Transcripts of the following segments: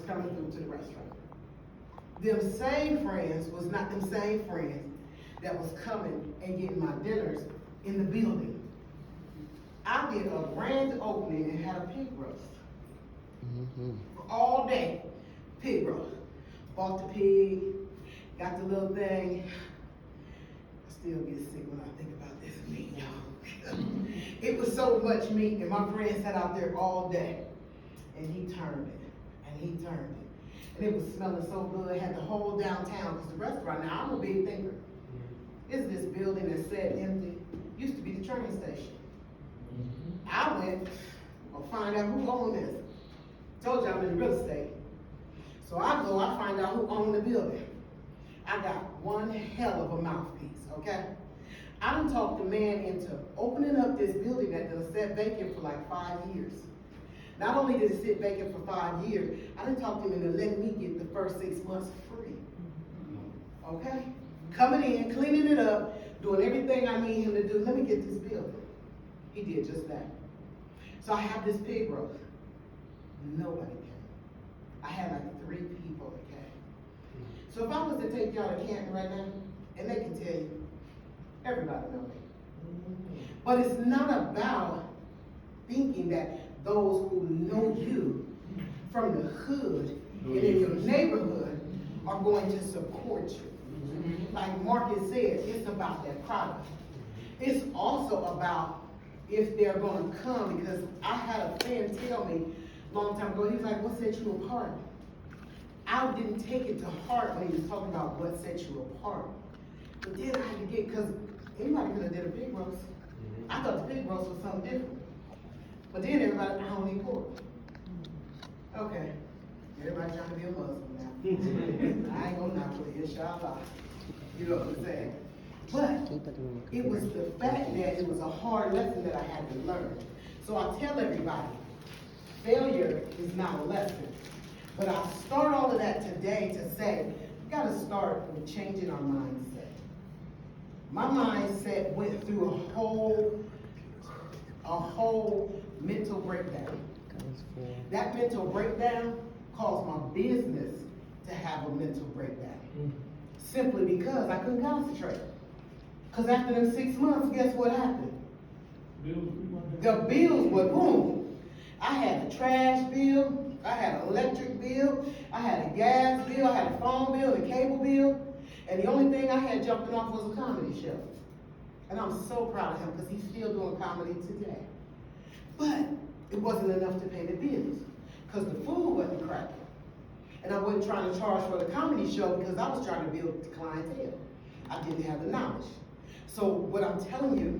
coming through to the restaurant. Them same friends was not them same friends that was coming and getting my dinners in the building. I did a grand opening and had a pig roast. All day, pig roast. Bought the pig, got the little thing. I still get sick when I think about this meat, y'all. It was so much meat, and my friend sat out there all day, and he turned it, and he turned it. And it was smelling so good, had the whole downtown, because the restaurant, now I'm a big thinker. It's this building that sat empty, used to be the train station. I went, I'll find out who owned this. Told you I'm in real estate. So I go, I find out who owned the building. I got one hell of a mouthpiece, okay? I done talked the man into opening up this building that done sat vacant for like 5 years. Not only did it sit vacant for 5 years, I done talked him into letting me get the first 6 months free. Okay? Coming in, cleaning it up, doing everything I need him to do. Let me get this building. He did just that. So I have this pig roast. Nobody came. I had like 3 people that came. So if I was to take y'all to Canton right now, and they can tell you, everybody knows me. But it's not about thinking that those who know you from the hood and in your neighborhood are going to support you. Like Marcus said, it's about that product. It's also about if they're going to come, because I had a friend tell me a long time ago, he was like, what set you apart? I didn't take it to heart when he was talking about what set you apart. But then I had to get, because anybody could have did a pig roast. I thought the pig roast was something different. But then everybody, I don't eat pork. Okay, everybody trying to be a Muslim now. I ain't gonna knock it, inshallah. You know what I'm saying? But it was the fact that it was a hard lesson that I had to learn. So I tell everybody, failure is not a lesson. But I start all of that today to say, we gotta start with changing our mindset. My mindset went through a whole mental breakdown. That mental breakdown caused my business to have a mental breakdown. Simply because I couldn't concentrate. Because after them 6 months, guess what happened? The bills were boom. I had a trash bill, I had an electric bill, I had a gas bill, I had a phone bill, a cable bill, and the only thing I had jumping off was a comedy show. And I'm so proud of him because he's still doing comedy today. But it wasn't enough to pay the bills because the food wasn't cracking. And I wasn't trying to charge for the comedy show because I was trying to build the clientele. I didn't have the knowledge. So what I'm telling you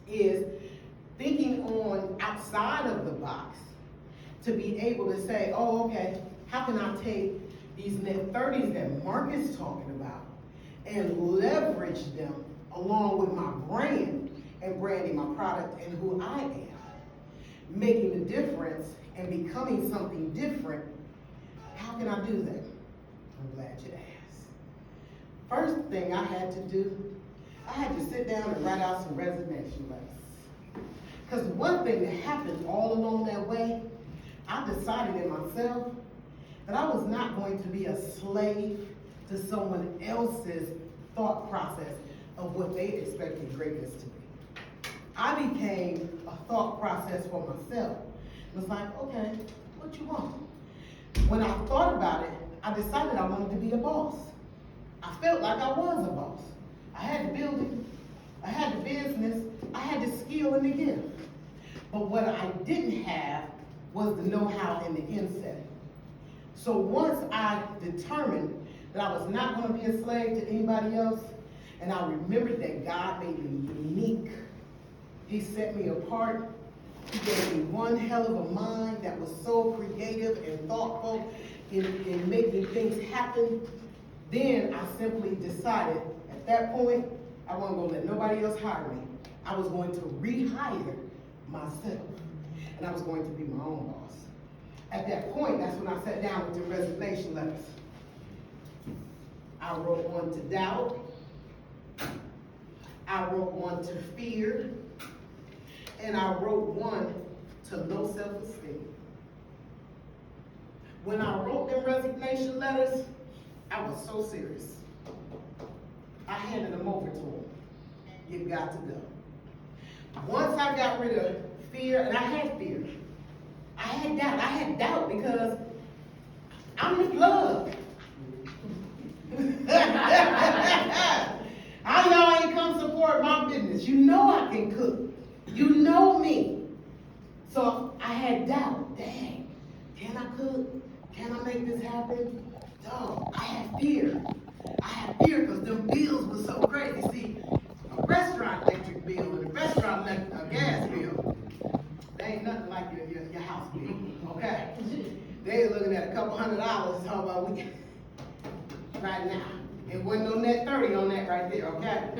is thinking on outside of the box to be able to say, oh, okay, how can I take these net 30s that Mark is talking about and leverage them along with my brand and branding my product and who I am, making a difference and becoming something different. How can I do that? I'm glad you asked. First thing I had to do, I had to sit down and write out some resignation letters. Because one thing that happened all along that way, I decided in myself that I was not going to be a slave to someone else's thought process of what they expected greatness to be. I became a thought process for myself. It was like, okay, what you want? When I thought about it, I decided I wanted to be a boss. I felt like I was a boss. I had the building, I had the business, I had the skill and the gift. But what I didn't have was the know-how and the insight. So once I determined that I was not going to be a slave to anybody else, and I remembered that God made me unique, He set me apart, He gave me one hell of a mind that was so creative and thoughtful in making things happen, then I simply decided at that point, I wasn't going to let nobody else hire me. I was going to rehire myself, and I was going to be my own boss. At that point, that's when I sat down with the resignation letters. I wrote one to doubt. I wrote one to fear. And I wrote one to low self-esteem. When I wrote them resignation letters, I was so serious. I handed them over to him. You've got to go. Once I got rid of fear, and I had fear. I had doubt because I'm the plug. How y'all ain't come support my business? You know I can cook. You know me. So I had doubt. Dang, can I cook? Can I make this happen? Dog, I had fear. I had fear because them bills were so crazy. See, a restaurant electric bill and a restaurant gas bill, they ain't nothing like your house bill, okay? They looking at a couple $100, talking about we right now. It wasn't no net 30 on that right there, okay?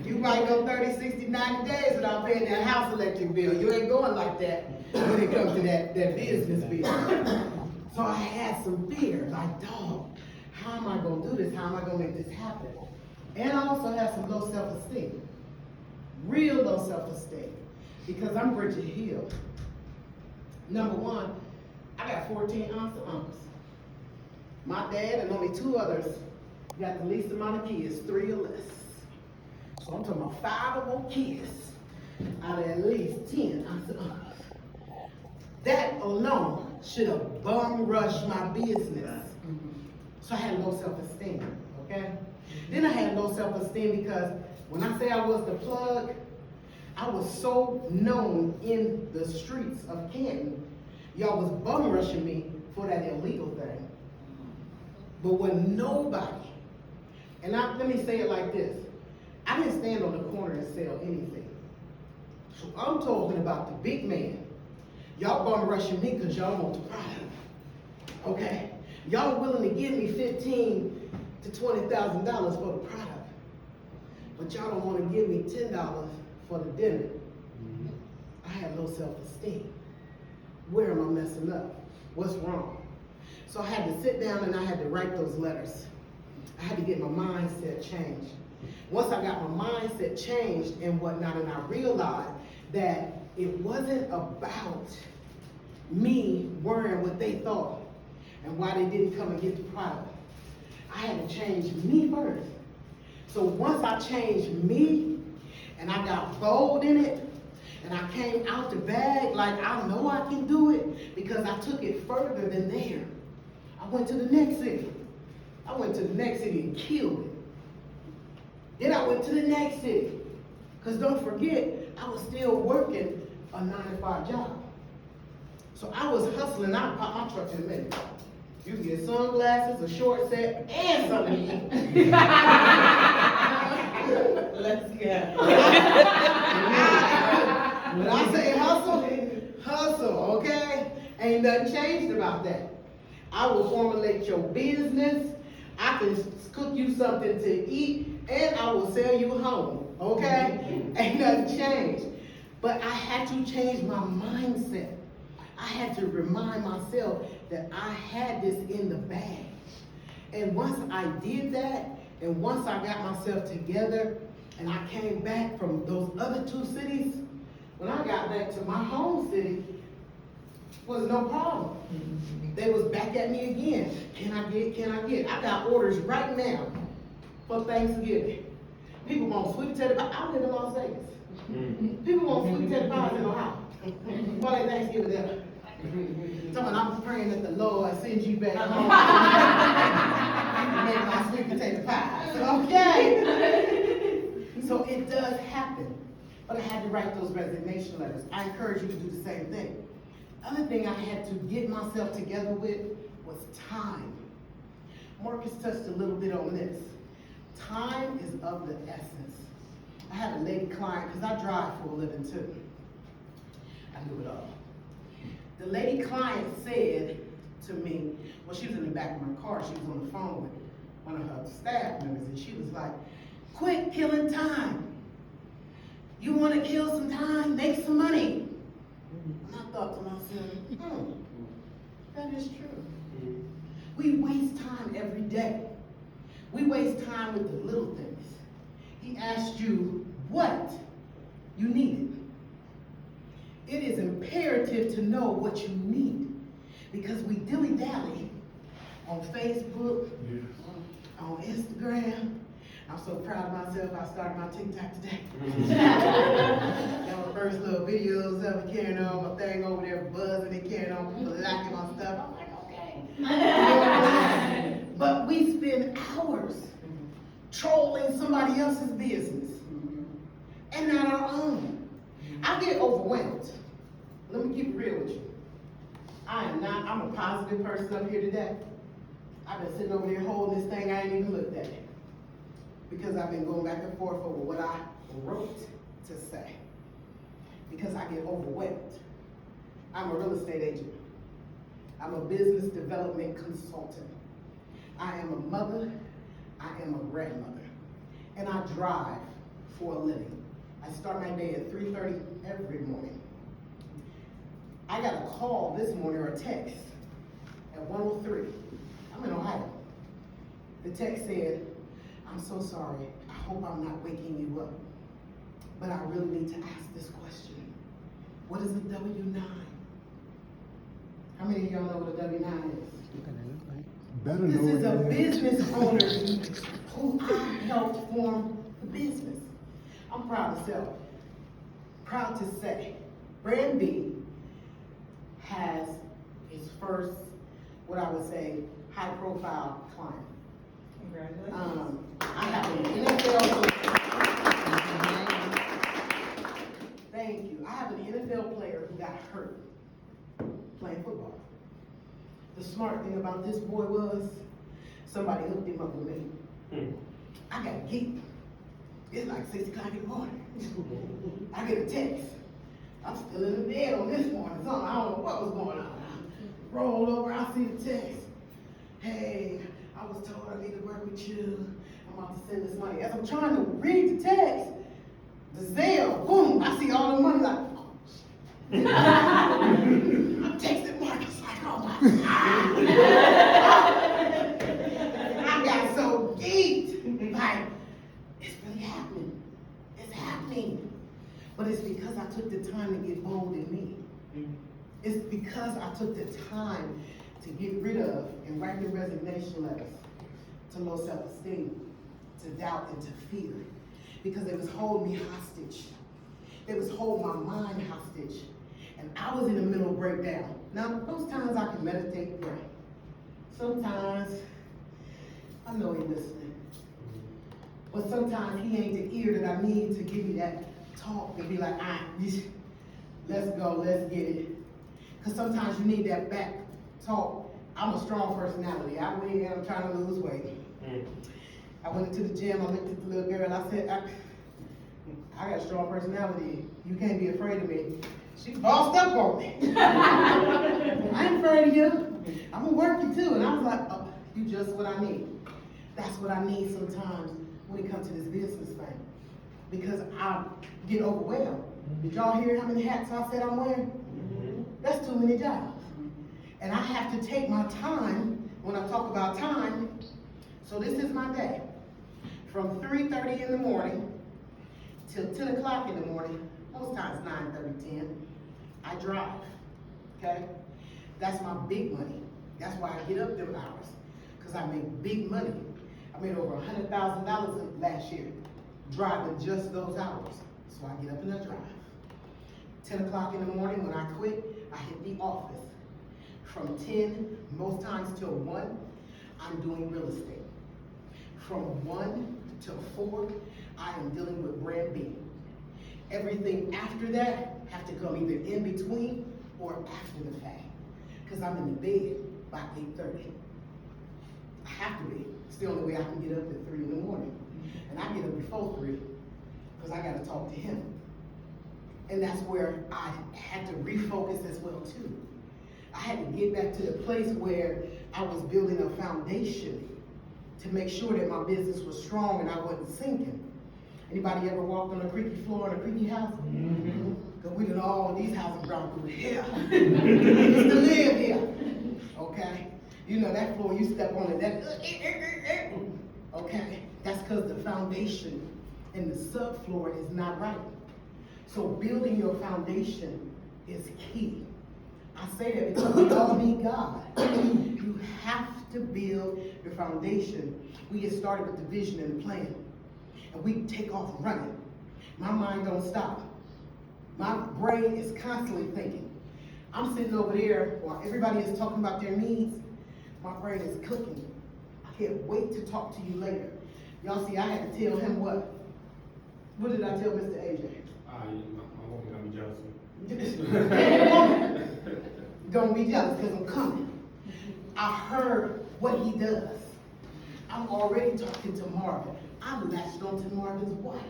You might go 30, 60, 90 days without paying that house electric bill. You ain't going like that when it comes to that business bill. So I had some fear, like, dog, how am I gonna do this? How am I gonna make this happen? And I also had some low self-esteem, real low self-esteem, because I'm Bridget Hill. Number one, I got 14 aunts and uncles. My dad and only 2 others got the least amount of kids, 3 or less. So I'm talking about 5 or more kids out of at least 10 aunts and uncles. That alone should have bum rushed my business. So I had low self-esteem, okay? Then I had low self-esteem because when I say I was the plug, I was so known in the streets of Canton. Y'all was bum rushing me for that illegal thing. But when nobody, and let me say it like this, I didn't stand on the corner and sell anything. So I'm talking about the big man. Y'all bum rushing me because y'all want the product, okay? Y'all willing to give me $15,000 to $20,000 for the product, but y'all don't want to give me $10 for the dinner. I had low self-esteem. Where am I messing up? What's wrong? So I had to sit down and I had to write those letters. I had to get my mindset changed. Once I got my mindset changed and whatnot, and I realized that it wasn't about me worrying what they thought and why they didn't come and get the product. I had to change me first. So once I changed me and I got bold in it and I came out the bag like I know I can do it because I took it further than there. I went to the next city. I went to the next city and killed it. Then I went to the next city. Because don't forget, I was still working a 9-to-5 job. So I was hustling. I'll pop my truck in a minute. You can get sunglasses, a short set, and something to eat. Let's go. When I say hustle, okay? Ain't nothing changed about that. I will formulate your business. I can cook you something to eat, and I will sell you home, okay? Ain't nothing changed. But I had to change my mindset. I had to remind myself that I had this in the bag. And once I did that, and once I got myself together, and I came back from those other 2 cities, when I got back to my home city, was no problem. They was back at me again. Can I get? I got orders right now for Thanksgiving. People want sweet potato pie. I live in Las Vegas. People want sweet potato pies in Ohio. Why they Thanksgiving there? I'm praying that the Lord sends you back home and make my sweet potato pies. Okay? So it does happen. But I had to write those resignation letters. I encourage you to do the same thing. Other thing I had to get myself together with was time. Marcus touched a little bit on this. Time is of the essence. I had a lady client, because I drive for a living too. I do it all. The lady client said to me, well, she was in the back of my car, she was on the phone with one of her staff members, and she was like, quit killing time. You want to kill some time, make some money. And I thought to myself, that is true. We waste time every day. We waste time with the little things. He asked you what you needed. It is imperative to know what you need, because we dilly-dally on Facebook, on Instagram. I'm so proud of myself. I started my TikTok today. Got my first little videos of me carrying on, my thing over there buzzing and carrying on, people liking my stuff. I'm like, okay. But we spend hours trolling somebody else's business and not our own. I get overwhelmed. Let me keep it real with you. I'm a positive person up here today. I've been sitting over here holding this thing, I ain't even looked at it. Because I've been going back and forth over what I wrote to say. Because I get overwhelmed. I'm a real estate agent. I'm a business development consultant. I am a mother. I am a grandmother. And I drive for a living. I start my day at 3:30 every morning. I got a call this morning or a text at 1:03. I'm in Ohio. The text said, "I'm so sorry. I hope I'm not waking you up. But I really need to ask this question. What is a W-9? How many of y'all know what a W-9 is? This is a business owner who I helped form the business. I'm proud to say, Brand B has his first, what I would say, high-profile client. Congratulations. I have an NFL. Thank you. I have an NFL player who got hurt playing football. The smart thing about this boy was somebody hooked him up with me. I got geeked. It's like 6 o'clock in the morning. I get a text. I'm still in the bed on this morning. I don't know what was going on. I roll over, I see the text. Hey, I was told I need to work with you. I'm about to send this money. As I'm trying to read the text, the Zelle, boom, I see all the money like, oh, shit. I'm texting Marcus like, oh my God. I got so geeked. Like, it's really happening. It's happening. But it's because I took the time to get bold in me. It's because I took the time to get rid of and write the resignation letters to low self-esteem, to doubt, and to fear. Because it was holding me hostage. It was holding my mind hostage. And I was in the middle of breakdown. Now, those times I can meditate and pray. Sometimes, I know he's listening. But sometimes he ain't the ear that I need to give me that talk and be like, let's go, let's get it. Because sometimes you need that back talk. I'm a strong personality. I went in, I'm trying to lose weight. I went into the gym, I looked at the little girl, and I said, I got a strong personality. You can't be afraid of me. She bossed up on me. I ain't afraid of you. I'm gonna work you too. And I was like, oh, you just what I need. That's what I need sometimes when it comes to this business thing. Because I get overwhelmed. Did y'all hear how many hats I said I'm wearing? That's too many jobs. And I have to take my time, when I talk about time, so this is my day. From 3:30 in the morning till 10 o'clock in the morning, most times 9:30, 10, I drive, okay? That's my big money. That's why I get up them hours, because I make big money. I made over $100,000 last year, driving just those hours. So I get up and I drive. 10 o'clock in the morning when I quit, I hit the office. From 10, most times till 1, I'm doing real estate. From 1 till 4, I am dealing with Brand B. Everything after that have to come either in between or after the fact. Because I'm in the bed by 8:30. I have to be. It's the only way I can get up at 3 in the morning. And I get up before 3 because I got to talk to him. And that's where I had to refocus as well too. I had to get back to the place where I was building a foundation to make sure that my business was strong and I wasn't sinking. Anybody ever walked on a creaky floor in a creaky house? Because we did all these houses around through here. We used to live here. Okay? You know that floor, you step on it, that okay? That's because the foundation and the subfloor is not right. So building your foundation is key. I say that because we all need God. You have to be build your foundation, we get started with the vision and the plan. And we take off running. My mind don't stop. My brain is constantly thinking. I'm sitting over there while everybody is talking about their needs. My brain is cooking. I can't wait to talk to you later. Y'all see, I had to tell him what? What did I tell Mr. AJ? My woman got me jealous. Don't be jealous, because I'm coming. I heard what he does. I'm already talking to Marvin. I'm latched onto Marvin's wife.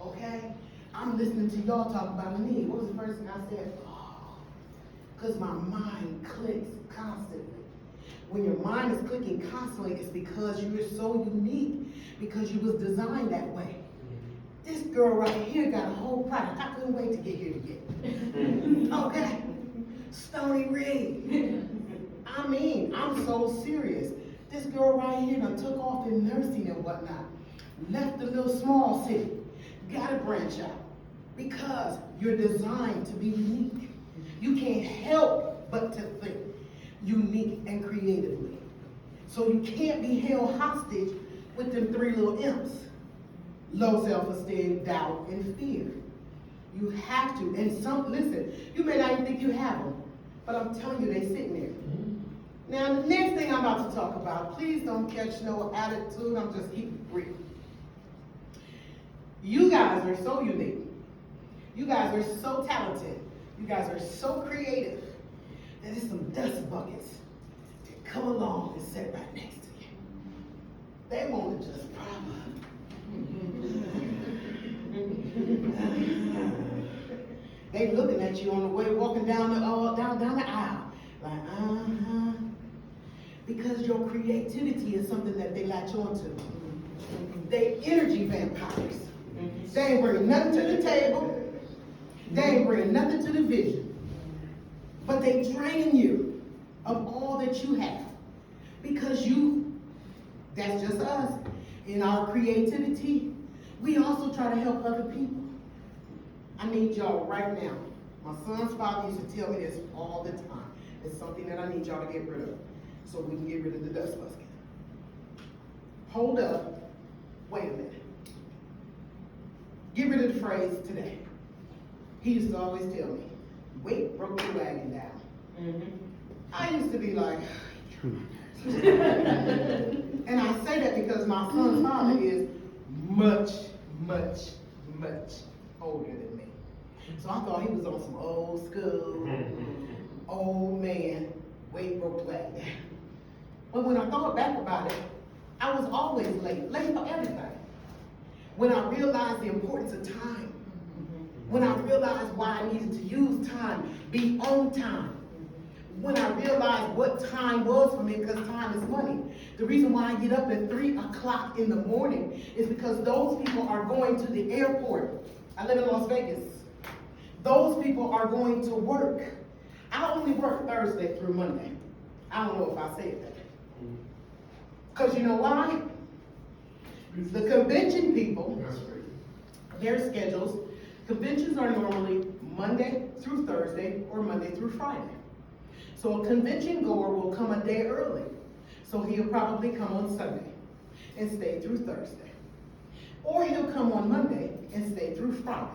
Okay? I'm listening to y'all talk about a need. What was the first thing I said? Oh, because my mind clicks constantly. When your mind is clicking constantly, it's because you're so unique, because you was designed that way. This girl right here got a whole product. I couldn't wait to get here to get. Okay? Stony Reed. I mean, I'm so serious. This girl right here done took off in nursing and whatnot. Left the little small city. Gotta branch out. Because you're designed to be unique. You can't help but to think unique and creatively. So you can't be held hostage with them three little imps. Low self-esteem, doubt, and fear. You have to, and listen, you may not even think you have them, but I'm telling you, they sitting there. Now, the next thing I'm about to talk about, please don't catch no attitude, I'm just keeping it brief. You guys are so unique. You guys are so talented. You guys are so creative that there's some dust buckets that come along and sit right next to you. They want to just problem. They looking at you on the way walking down the aisle, like because your creativity is something that they latch onto. They energy vampires. They ain't bringing nothing to the table. They ain't bringing nothing to the vision. But they drain you of all that you have, because that's just us. In our creativity, we also try to help other people. I need y'all right now. My son's father used to tell me this all the time. It's something that I need y'all to get rid of, so we can get rid of the dust bucket. Hold up. Wait a minute. Get rid of the phrase today. He used to always tell me, weight broke the wagon down. I used to be like, and I say that because my son's father is much, much, much older than me. So I thought he was on some old school, old man, weight broke the wagon down. But when I thought back about it, I was always late for everything. When I realized the importance of time, when I realized why I needed to use time, be on time, when I realized what time was for me, because time is money. The reason why I get up at 3 o'clock in the morning is because those people are going to the airport. I live in Las Vegas. Those people are going to work. I only work Thursday through Monday. I don't know if I said that. Because you know why? The convention people, their schedules, conventions are normally Monday through Thursday or Monday through Friday. So a convention goer will come a day early. So he'll probably come on Sunday and stay through Thursday. Or he'll come on Monday and stay through Friday.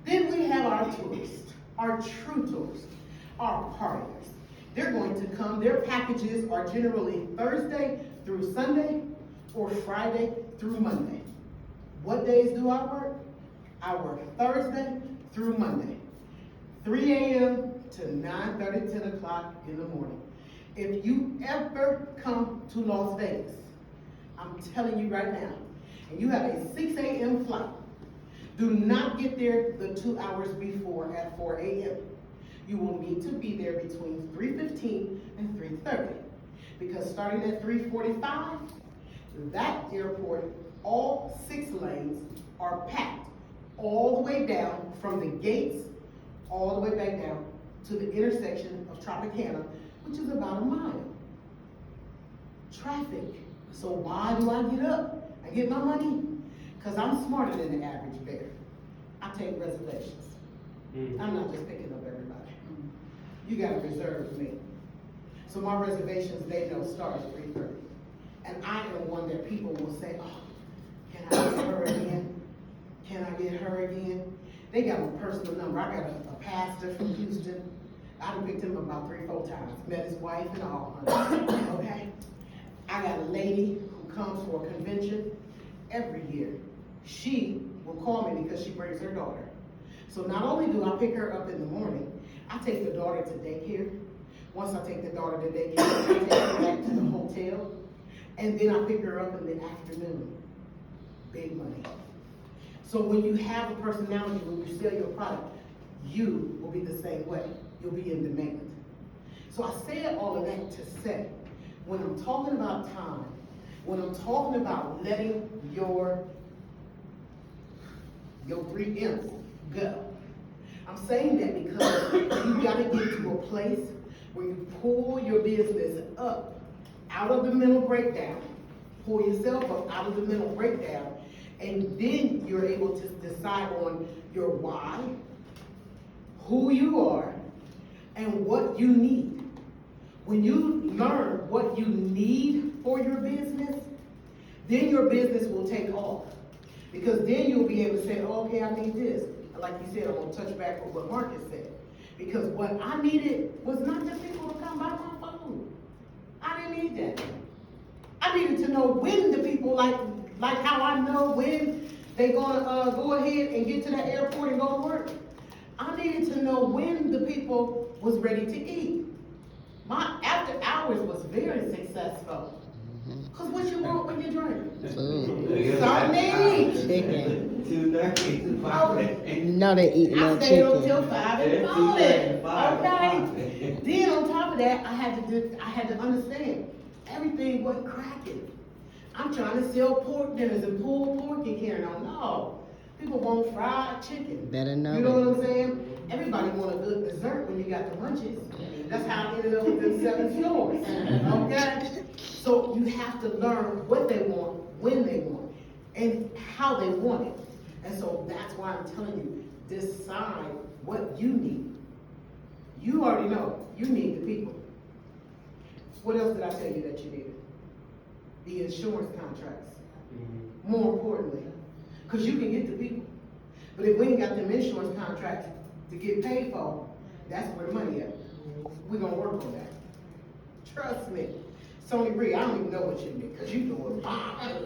Then we have our tourists, our true tourists, our partiers. They're going to come, their packages are generally Thursday through Sunday or Friday through Monday. What days do I work? I work Thursday through Monday, 3 a.m. to 9:30, 10 o'clock in the morning. If you ever come to Las Vegas, I'm telling you right now, and you have a 6 a.m. flight, do not get there the 2 hours before at 4 a.m. You will need to be there between 3:15 and 3:30, because starting at 3:45, that airport, all 6 lanes are packed all the way down from the gates, all the way back down to the intersection of Tropicana, which is about a mile. Traffic. So why do I get up? I get my money? Because I'm smarter than the average bear. I take reservations. I'm not just picking up everybody. You gotta reserve me. So my reservations, they know, start at 3:30. And I am one that people will say, oh, can I get her again? Can I get her again? They got my personal number. I got a pastor from Houston. I done picked him up about 3-4 times. Met his wife and all. Okay? I got a lady who comes for a convention every year. She will call me because she brings her daughter. So not only do I pick her up in the morning, I take the daughter to daycare. Once I take the daughter to daycare, I take her back to the hotel. And then I pick her up in the afternoon. Big money. So when you have a personality, when you sell your product, you will be the same way. You'll be in demand. So I said all of that to say, when I'm talking about time, when I'm talking about letting your 3 M's go, I'm saying that because you gotta get to a place where you pull your business up out of the mental breakdown, pull yourself up out of the mental breakdown, and then you're able to decide on your why, who you are, and what you need. When you learn what you need for your business, then your business will take off. Because then you'll be able to say, oh, okay, I need this. Like you said, I'm gonna touch back with what Marcus said. Because what I needed was not just people to come buy my food. I didn't need that. I needed to know when the people, like how I know when they're gonna go ahead and get to the airport and go to work. I needed to know when the people was ready to eat. My after hours was very successful. Cause what you want when you drink? Something to eat. Chicken. 2:30 to 5. No, they eat no I stayed up chicken. till 5 in the morning. Okay. Then on top of that, I had to understand everything wasn't cracking. I'm trying to sell pork dinners and pulled pork and carrying on. No, people want fried chicken. Better know You know it. what I'm saying? Everybody want a good dessert when you got the munchies. That's how I ended up with them 7 stores. Okay? So you have to learn what they want, when they want, and how they want it. And so that's why I'm telling you, decide what you need. You already know, you need the people. What else did I tell you that you needed? The insurance contracts. More importantly, because you can get the people. But if we ain't got them insurance contracts to get paid for, that's where the money is. We're gonna work on that. Trust me. Sony Bree, I don't even know what you need, because you doing fine.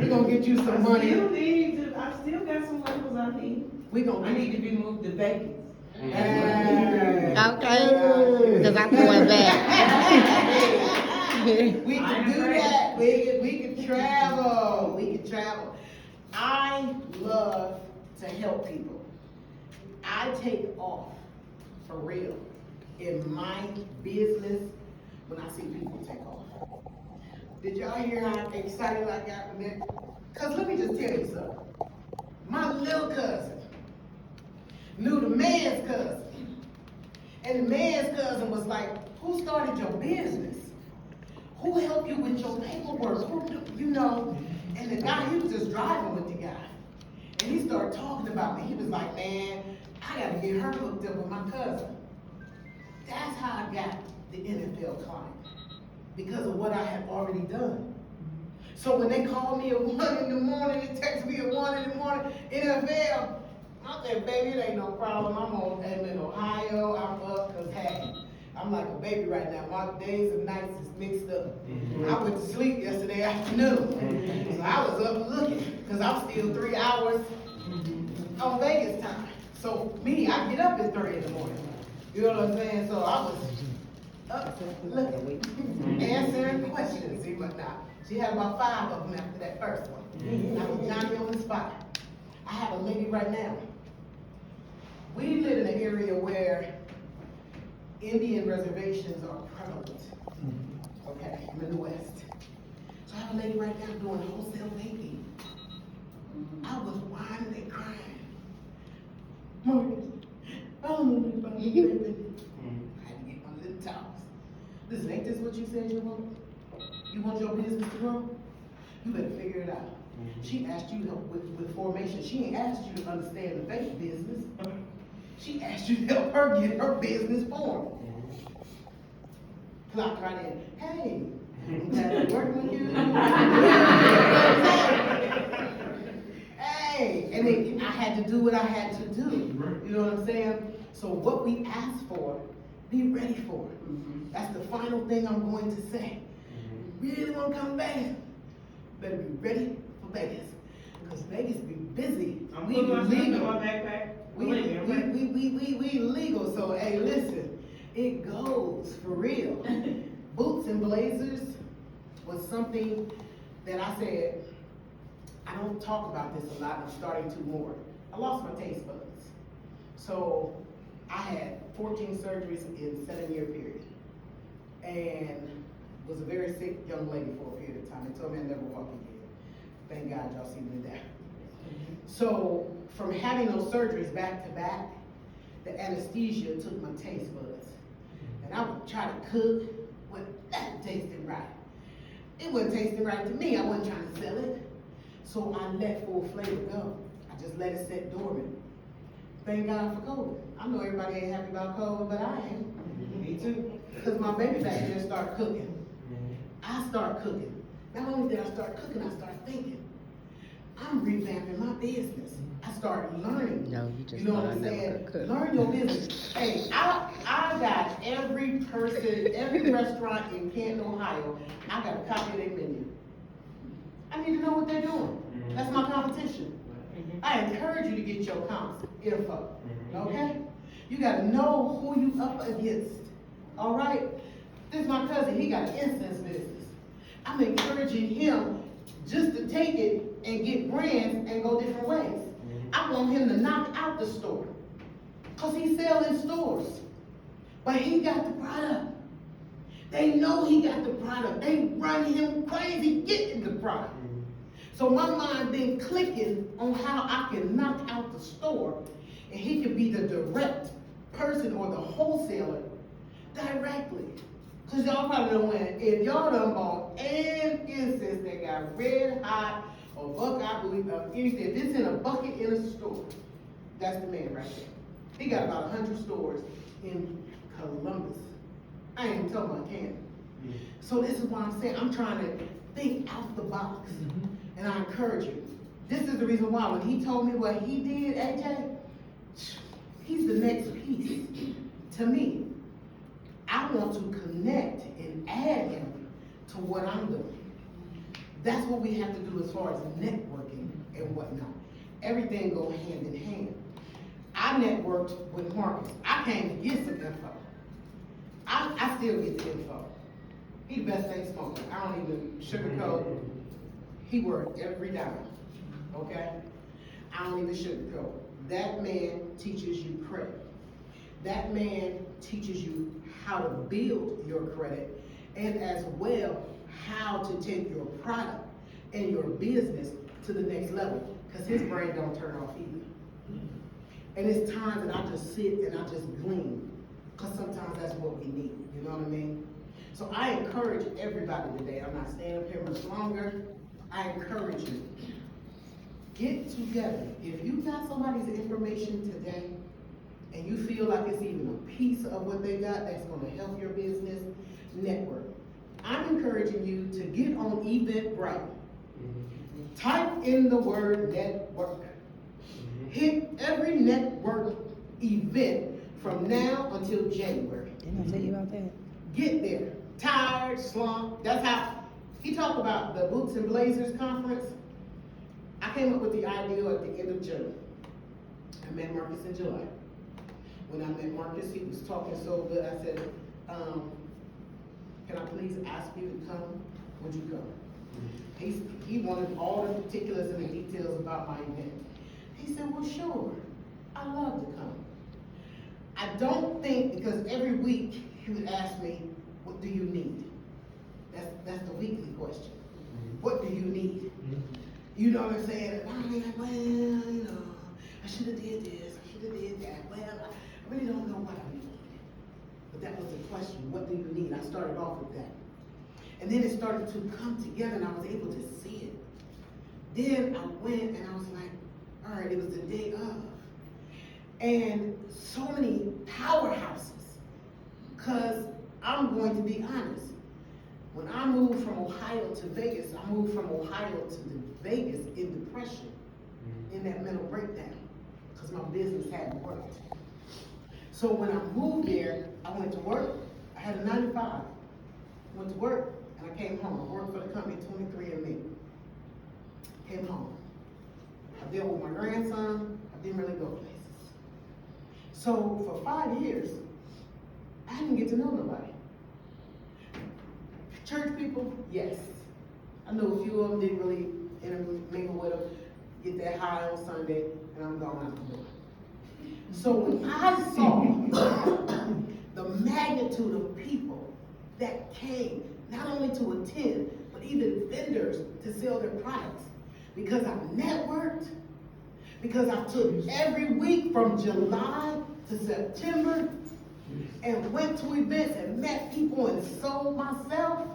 We're gonna get you some money. I still got some labels I need. I need to be moved to Vegas. Okay, because I'm going back. We can do that. We can travel. We can travel. I love to help people. I take off for real in my business when I see people take off. Did y'all hear how excited I got with that? Cause let me just tell you something. My little cousin knew the man's cousin. And the man's cousin was like, who started your business? Who helped you with your paperwork? You know? And the guy, he was just driving with the guy. And he started talking about me. He was like, man, I gotta get her hooked up with my cousin. That's how I got the NFL client. Because of what I had already done. So when they called me at 1 in the morning, they text me at 1 in the morning, NFL, I said, baby, it ain't no problem. I'm in Ohio, I'm up, cause hey, I'm like a baby right now. My days and nights is mixed up. I went to sleep yesterday afternoon. So I was up looking, cause I'm still 3 hours on Vegas time. So me, I get up at 3 in the morning. You know what I'm saying? So I was up looking, answering questions. See, but now, she had about 5 of them after that first one. I was Johnny on the spot. I have a lady right now. We live in an area where Indian reservations are prevalent. Okay, I'm in the West. So I have a lady right now doing wholesale vaping. I was whining and crying. Marcus, I don't know anything about vaping. I had to get my little towels. Listen, ain't this what you said you want? You want your business to grow? You better figure it out. She asked you to help with formation. She ain't asked you to understand the vape business. She asked you to help her get her business formed. clocked right in. Hey, I'm glad to work with you. Hey, and then I had to do what I had to do. You know what I'm saying? So what we ask for, be ready for it. That's the final thing I'm going to say. Really want to come to Vegas? Better be ready for Vegas. Because Vegas be busy. I'm We putting my stuff in legal. my backpack. We legal. So hey, listen, it goes for real. Boots and blazers was something that I said, I don't talk about this a lot. I'm starting to more. I lost my taste buds. So I had 14 surgeries in a 7-year period. And was a very sick young lady for a period of time. They told me I'd never walk again. Thank God y'all see me there. So from having those surgeries back to back, the anesthesia took my taste buds. And I would try to cook, but that tasted right. It wasn't tasting right to me. I wasn't trying to sell it. So I let full flavor go. I just let it sit dormant. Thank God for COVID. I know everybody ain't happy about COVID, but I am. Me too. Because my baby back there started cooking. I start cooking. Not only did I start cooking, I started thinking, I'm revamping my business. I started learning. No, you just know thought what I I'm never saying? could cook. Learn your business. Hey, I got every person, every restaurant in Canton, Ohio, I got a copy of their menu. I need to know what they're doing. That's my competition. I encourage you to get your comps info, okay? You gotta know who you up against, all right? This is my cousin, he got an incense business. I'm encouraging him just to take it and get brands and go different ways. I want him to knock out the store, cause he's selling stores, but he got the product. They know he got the product. They run him crazy getting the product. So my mind been clicking on how I can knock out the store, and he can be the direct person or the wholesaler directly. Cause y'all probably know when, if y'all done bought an incense that got red hot or buckeye, anything, if it's in a bucket in a store, that's the man right there. He got about 100 stores in Columbus. I ain't even talking about Canton. So this is why I'm saying, I'm trying to think out the box. And I encourage you. This is the reason why when he told me what he did, AJ, he's the next piece to me. I want to connect and add him to what I'm doing. That's what we have to do as far as networking and whatnot. Everything goes hand in hand. I networked with Marcus. I came to get some info. I still get the info. He the best thing smoking. I don't even sugarcoat. He worked every dime, okay? I don't even sugarcoat. That man teaches you credit. That man teaches you how to build your credit, and as well, how to take your product and your business to the next level, because his brain don't turn off either. And it's times that I just sit and I just glean, because sometimes that's what we need, you know what I mean? So I encourage everybody today, I'm not staying up here much longer, I encourage you, get together. If you got somebody's information today, and you feel like it's even a piece of what they got that's gonna help your business, network. I'm encouraging you to get on Eventbrite. Type in the word network. Hit every network event from now until January. Didn't I tell you about that? Get there. Tired, slumped. That's how he talked about the Boots and Blazers conference. I came up with the idea at the end of June. I met Marcus in July. When I met Marcus, he was talking so good. I said, can I please ask you to come? Would you come? He wanted all the particulars and the details about my event. He said, well, sure. I'd love to come. I don't think, because every week he would ask me, what do you need? That's the weekly question. What do you need? You know what I'm saying? And I'm like, well, you know, I should have did this, I should have did that. Well, I really don't know what I need. But that was the question, what do you need? I started off with that. And then it started to come together and I was able to see it. Then I went and I was like, all right, it was the day of. And so many powerhouses, because I'm going to be honest. When I moved from Ohio to Vegas, I moved from Ohio to Vegas in depression, in that mental breakdown, because my business hadn't worked. So when I moved there, I went to work. I had a 9 to 5. Went to work, and I came home. I worked for the company 23andMe. Came home. I dealt with my grandson. I didn't really go places. So for 5 years, I didn't get to know nobody. Church people, yes. I know a few of them didn't really intermingle with them, get that high on Sunday, and I'm gone out the door. So when I saw the magnitude of people that came, not only to attend, but even vendors to sell their products, because I networked, because I took every week from July to September and went to events and met people and sold myself,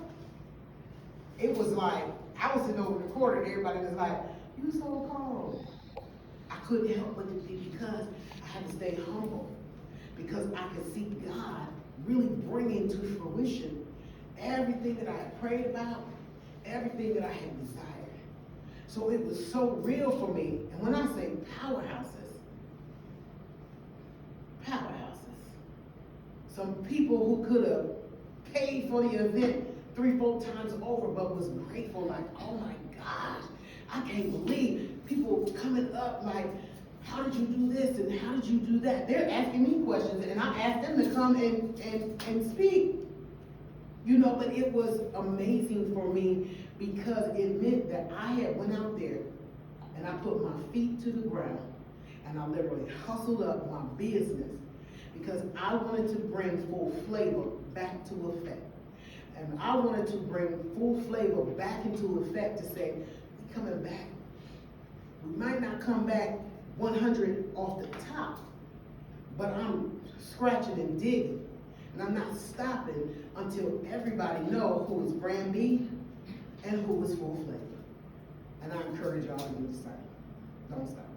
it was like, I was sitting over the corner and everybody was like, you so cold. I couldn't help but to be, because I had to stay humble, because I could see God really bringing to fruition everything that I had prayed about, everything that I had desired. So it was so real for me. And when I say powerhouses, some people who could have paid for the event 3-4 times over, but was grateful, like, oh my gosh, I can't believe people coming up like, how did you do this and how did you do that? They're asking me questions, and I asked them to come and speak. You know, but it was amazing for me, because it meant that I had went out there and I put my feet to the ground and I literally hustled up my business, because I wanted to bring full flavor back to effect. And I wanted to bring full flavor back into effect to say, we're coming back. We might not come back 100 off the top, but I'm scratching and digging. And I'm not stopping until everybody knows who is brand B and who is full flavor. And I encourage y'all to do the same. Don't stop.